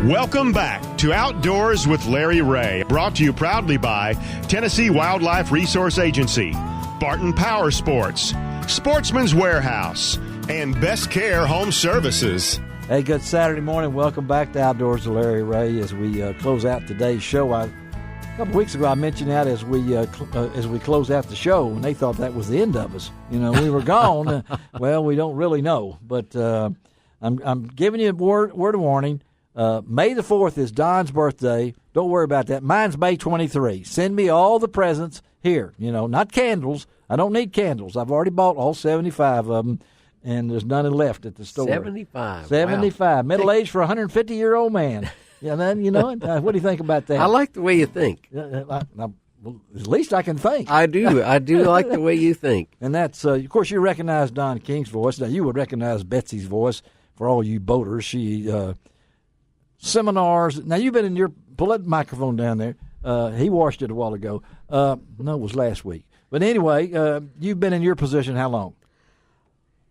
Welcome back to Outdoors with Larry Ray, brought to you proudly by Tennessee Wildlife Resource Agency, Barton Power Sports, Sportsman's Warehouse, and Best Care Home Services. Hey, good Saturday morning. Welcome back to Outdoors with Larry Ray as we close out today's show. A couple weeks ago, I mentioned that as we close out the show, and they thought that was the end of us. You know, we were gone. Well, we don't really know, but I'm giving you a word of warning. May the 4th is Don's birthday. Don't worry about that. Mine's May 23. Send me all the presents here. You know, not candles. I don't need candles. I've already bought all 75 of them, and there's none left at the store. 75. Wow. Middle age for a 150-year-old man. Yeah, then you know what do you think about that? I like the way you think. Well, at least I can think. I do. I do like the way you think. And that's, of course, you recognize Don King's voice. Now, you would recognize Betsy's voice for all you boaters. She seminars. Now, you've been in your – pull that microphone down there. He washed it a while ago. No, it was last week. But anyway, you've been in your position how long?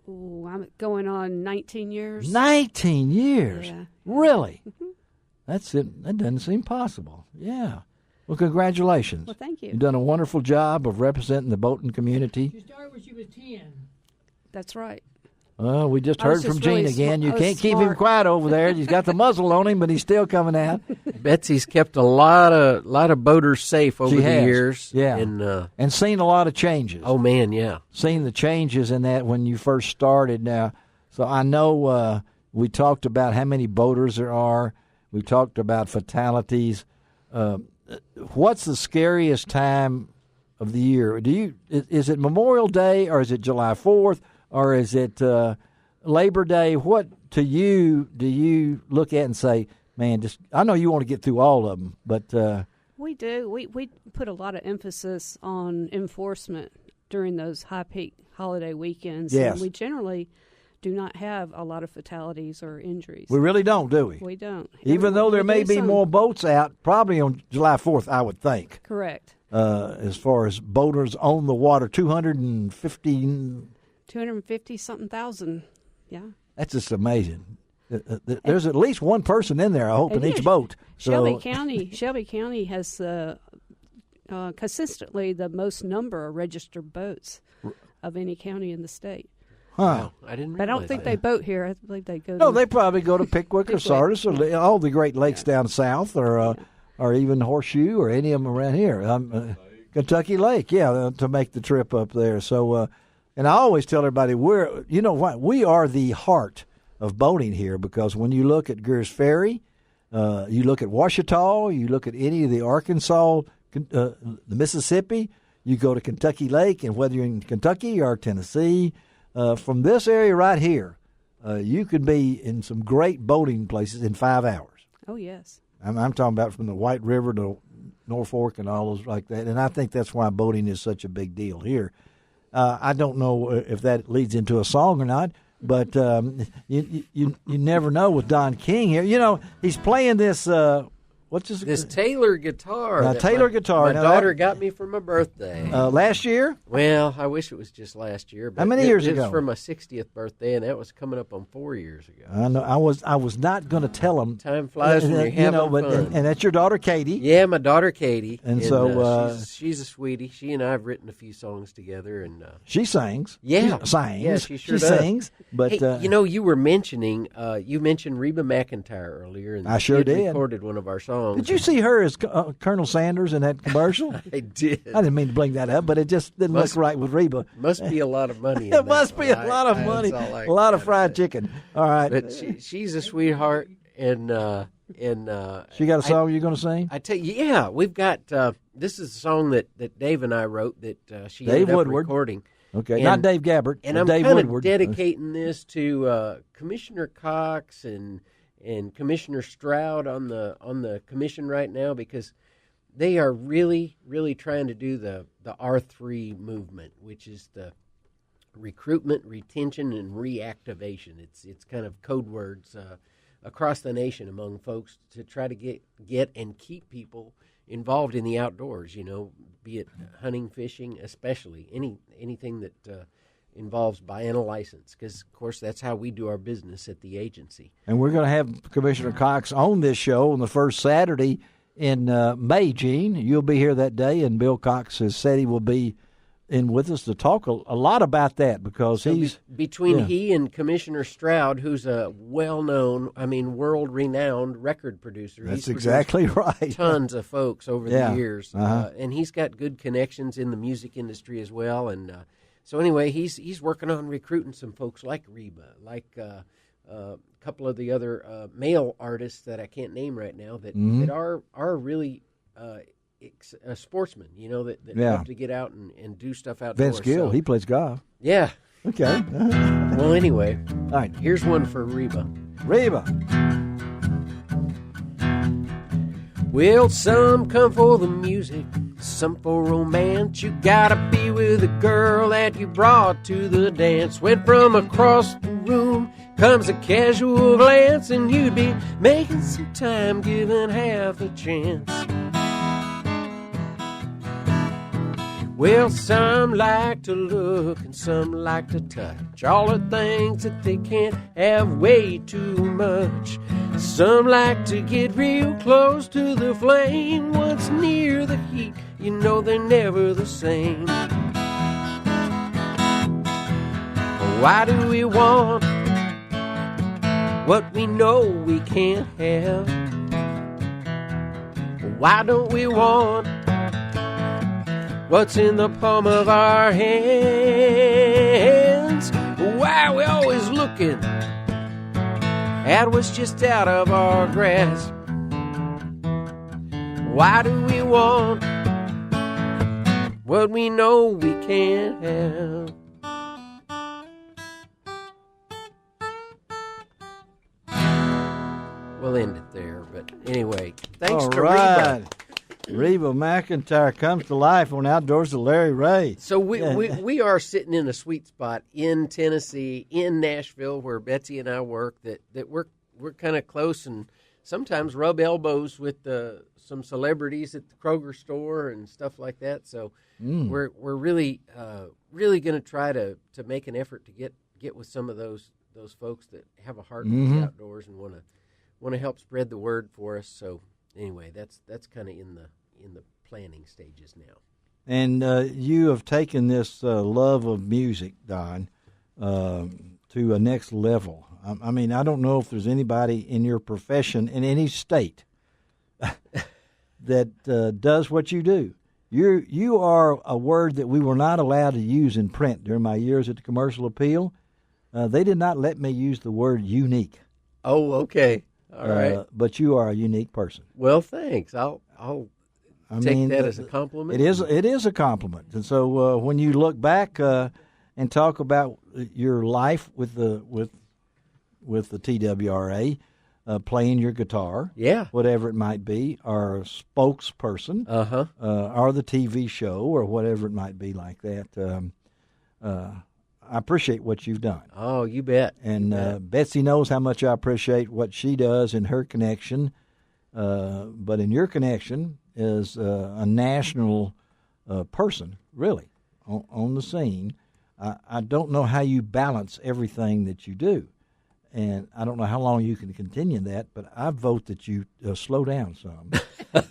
Oh, I'm going on 19 years. 19 years? Yeah. Really? Mm-hmm. That's it. That doesn't seem possible. Yeah. Well, congratulations. Well, thank you. You've done a wonderful job of representing the boating community. You started when she was 10. That's right. We just heard from Gene really again. You can't keep smart. him quiet over there. He's got the muzzle on him, but he's still coming out. Betsy's kept a lot of boaters safe over the years. Yeah. And seen a lot of changes. Oh, man, yeah. Seen the changes in that when you first started now. So I know we talked about how many boaters there are. We talked about fatalities. What's the scariest time of the year? Is it Memorial Day, or is it July 4th, or is it Labor Day? What to you do you look at and say, man, I know you want to get through all of them, but we do. We put a lot of emphasis on enforcement during those high peak holiday weekends. Yes. And we generally do not have a lot of fatalities or injuries. We really don't, do we? We don't. Even though there may be more boats out, probably on July 4th, I would think. Correct. As far as boaters on the water, 250-something thousand, yeah. That's just amazing. There's at least one person in there, I hope, in each boat. Shelby County has consistently the most number of registered boats of any county in the state. Huh. Wow, I didn't realize But I don't think they boat here. I believe they go. No, they probably go to Pickwick or Sardis or all the Great Lakes down south, or even Horseshoe, or any of them around here. Kentucky Lake, to make the trip up there. So, and I always tell everybody, we are the heart of boating here, because when you look at Greers Ferry, you look at Ouachita, you look at any of the Arkansas, the Mississippi, you go to Kentucky Lake, and whether you're in Kentucky or Tennessee, from this area right here, you could be in some great boating places in 5 hours. Oh, yes. I'm talking about from the White River to Norfolk and all those like that. And I think that's why boating is such a big deal here. I don't know if that leads into a song or not, but you never know with Don King here. You know, he's playing this This Taylor guitar. Taylor guitar. My daughter got me for my birthday. Last year? Well, I wish it was just last year. But how many years ago? It was for my 60th birthday, and that was coming up on 4 years ago. I know. I was not going to tell him. Time flies when you're having fun. And that's your daughter, Katie. Yeah, my daughter, Katie. And so she's a sweetie. She and I have written a few songs together, and she sings. Yeah, she sings. Yeah, she sure does. Sings. But hey, you were mentioning you mentioned Reba McEntire earlier, and I sure did. Recorded one of our songs. Did you see her as Colonel Sanders in that commercial? I did. I didn't mean to bring that up, but it just didn't look right with Reba. Must be a lot of money. It must be a lot of money. A lot of fried chicken. All right. But she's a sweetheart, and she got a song you're going to sing? I tell you, yeah, we've got this is a song that Dave and I wrote that she Dave ended up Woodward. recording. Okay, not Dave Gabbert. And I'm Dave kind Woodward. of dedicating this to Commissioner Cox and Commissioner Stroud on the commission right now, because they are really, really trying to do the R3 movement, which is the recruitment, retention, and reactivation. It's kind of code words across the nation among folks to try to get and keep people involved in the outdoors, be it hunting, fishing, especially anything that involves buying a license, because, of course, that's how we do our business at the agency. And we're going to have Commissioner Cox on this show on the first Saturday in May, Gene. You'll be here that day, and Bill Cox has said he will be in with us to talk a lot about that, because he's between he and Commissioner Stroud, who's a well-known, world-renowned record producer. That's exactly right. Tons of folks over the years, Uh-huh. and he's got good connections in the music industry as well. And so anyway, he's working on recruiting some folks like Reba, like a couple of the other male artists that I can't name right now that are really sportsmen, that love to get out and do stuff outdoors. Vince Gill, he plays golf. Yeah. Okay. Well, anyway, all right. Here's one for Reba. Reba. Well, some come for the music, some for romance. You gotta be with a girl that you brought to the dance. Went from across the room, comes a casual glance, and you'd be making some time, giving half a chance. Well, some like to look and some like to touch. All the things that they can't have way too much. Some like to get real close to the flame. Once near the heat, you know they're never the same. Why do we want what we know we can't have? Why don't we want what's in the palm of our hands? Why are we always looking at what's just out of our grasp? Why do we want what we know we can't have? We'll end it there, but anyway, thanks All to right. Reba. Reba McEntire comes to life on Outdoors with Larry Ray. So we are sitting in a sweet spot in Tennessee, in Nashville, where Betsy and I work. That we're kind of close, and sometimes rub elbows with some celebrities at the Kroger store and stuff like that. So we're really going to try to make an effort to get with some of those folks that have a heart for the outdoors and want to help spread the word for us. So anyway, that's kind of in the planning stages now. And you have taken this love of music, Don, to a next level. I mean, I don't know if there's anybody in your profession in any state that does what you do. You are a word that we were not allowed to use in print during my years at the Commercial Appeal. They did not let me use the word unique. Oh, okay. All right. But you are a unique person. Well, thanks. I'll take that as a compliment. It is a compliment. And so when you look back and talk about your life with the TWRA, playing your guitar, whatever it might be, or a spokesperson, or the TV show, or whatever it might be like that. I appreciate what you've done. Oh, you bet. And Betsy knows how much I appreciate what she does in her connection. But in your connection is a national person, really, on the scene. I don't know how you balance everything that you do. And I don't know how long you can continue that, but I vote that you slow down some. I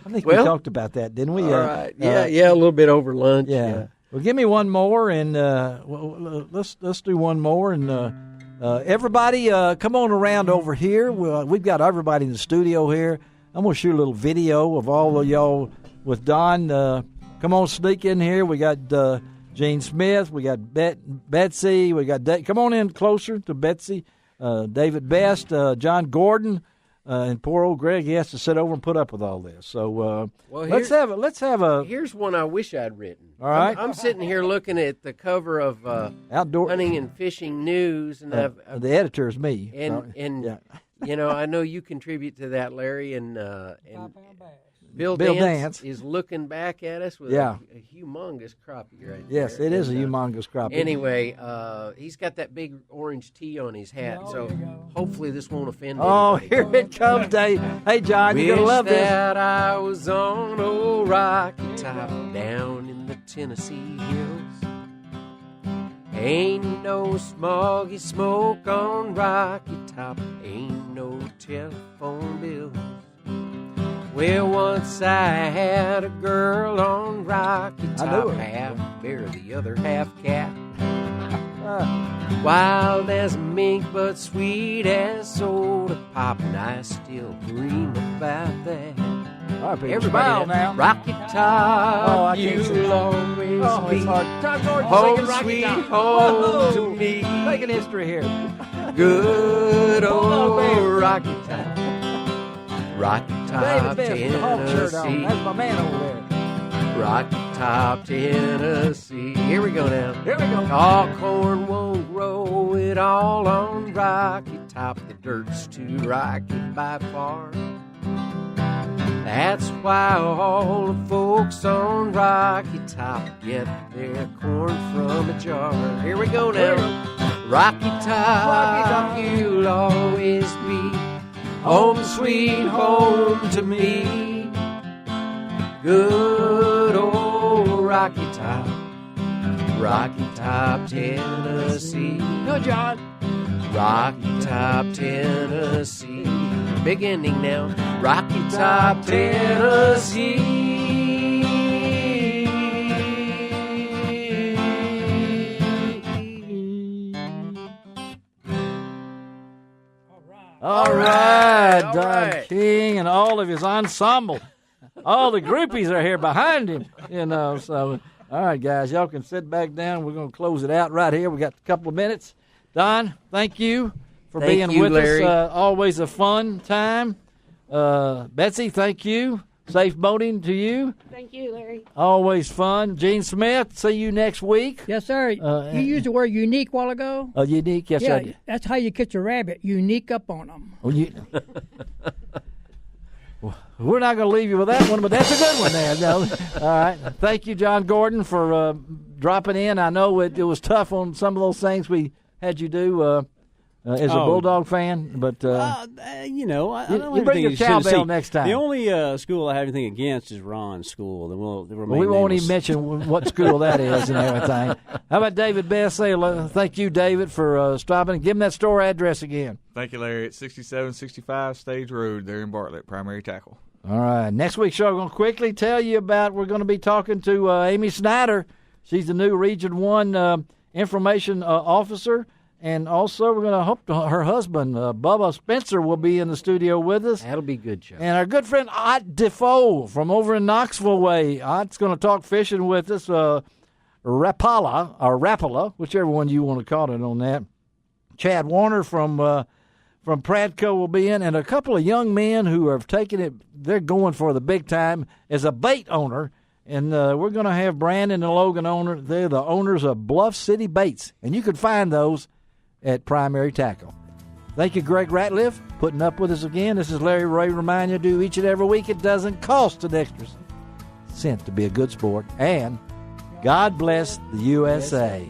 think we talked about that, didn't we? All right. Yeah, a little bit over lunch. Yeah. Well, give me one more, and let's do one more, and everybody, come on around over here. We've got everybody in the studio here. I'm gonna shoot a little video of all of y'all with Don. Come on, sneak in here. We got Gene Smith. We got Betsy. We got come on in closer to Betsy. David Best, John Gordon. And poor old Greg, he has to sit over and put up with all this. So let's have a. Here's one I wish I'd written. All right, I'm sitting here looking at the cover of Outdoor Hunting and Fishing News, and the editor is me. And I know you contribute to that, Larry, and Bill Dance is looking back at us with a humongous crappie right there. Yes, it is a humongous crappie. Anyway, he's got that big orange T on his hat, so hopefully this won't offend anybody. Here it comes, Dave. Hey, John, you're going to love this. Wish that I was on old Rocky Top down in the Tennessee hills. Ain't no smoggy smoke on Rocky Top. Ain't no telephone bills. Well, once I had a girl on Rocky Top, half bear, the other half cat. Wild as a mink, but sweet as soda pop, and I still dream about that. Everybody now. Rocky Top, you'll always be home sweet home to me. Making history here. Good old Rocky Top. Rocky Top, Tennessee. That's my man over there. Rocky Top, Tennessee. Here we go now. Here we go. All corn won't grow it all on Rocky Top. The dirt's too rocky by far. That's why all the folks on Rocky Top get their corn from a jar. Here we go now. Rocky Top, you'll always be home sweet home to me. Good old Rocky Top, Tennessee. Go, John. Rocky Top, Tennessee. Big ending now. Rocky Top, Tennessee. All right, Don King and all of his ensemble. All the groupies are here behind him, so, all right, guys, y'all can sit back down. We're going to close it out right here. We got a couple of minutes. Don, thank you for being with Larry. us. Always a fun time. Betsy, thank you. Safe boating to you. Thank you, Larry. Always fun. Gene Smith, see you next week. Yes, sir. You used the word unique a while ago. Unique, yes, I did. That's how you catch a rabbit. Unique up on them. Well, we're not going to leave you with that one, but that's a good one there. No. All right. Thank you, John Gordon, for dropping in. I know it was tough on some of those things we had you do as a Bulldog fan, but I don't you have bring your anything cowbell next time. The only school I have anything against is Ron's school. Then we'll remain we won't nameless. even mention what school that is and everything. How about David Best? Thank you, David, for stopping. Give him that store address again. Thank you, Larry. It's 6765 Stage Road there in Bartlett, primary tackle. All right. Next week's show, I'm going to quickly tell you about, we're going to be talking to Amy Snyder. She's the new Region 1 information officer. And also, we're going to hope her husband, Bubba Spencer, will be in the studio with us. That'll be good, Joe. And our good friend Ott Defoe from over in Knoxville way. Ott's going to talk fishing with us. Rapala, whichever one you want to call it on that. Chad Warner from Pradco will be in, and a couple of young men who have taken it. They're going for the big time as a bait owner. And we're going to have Brandon and Logan owner. They're the owners of Bluff City Baits, and you can find those at Primary Tackle. Thank you, Greg Ratliff, putting up with us again. This is Larry Ray reminding you to do each and every week. It doesn't cost an extra cent to be a good sport. And God bless the USA.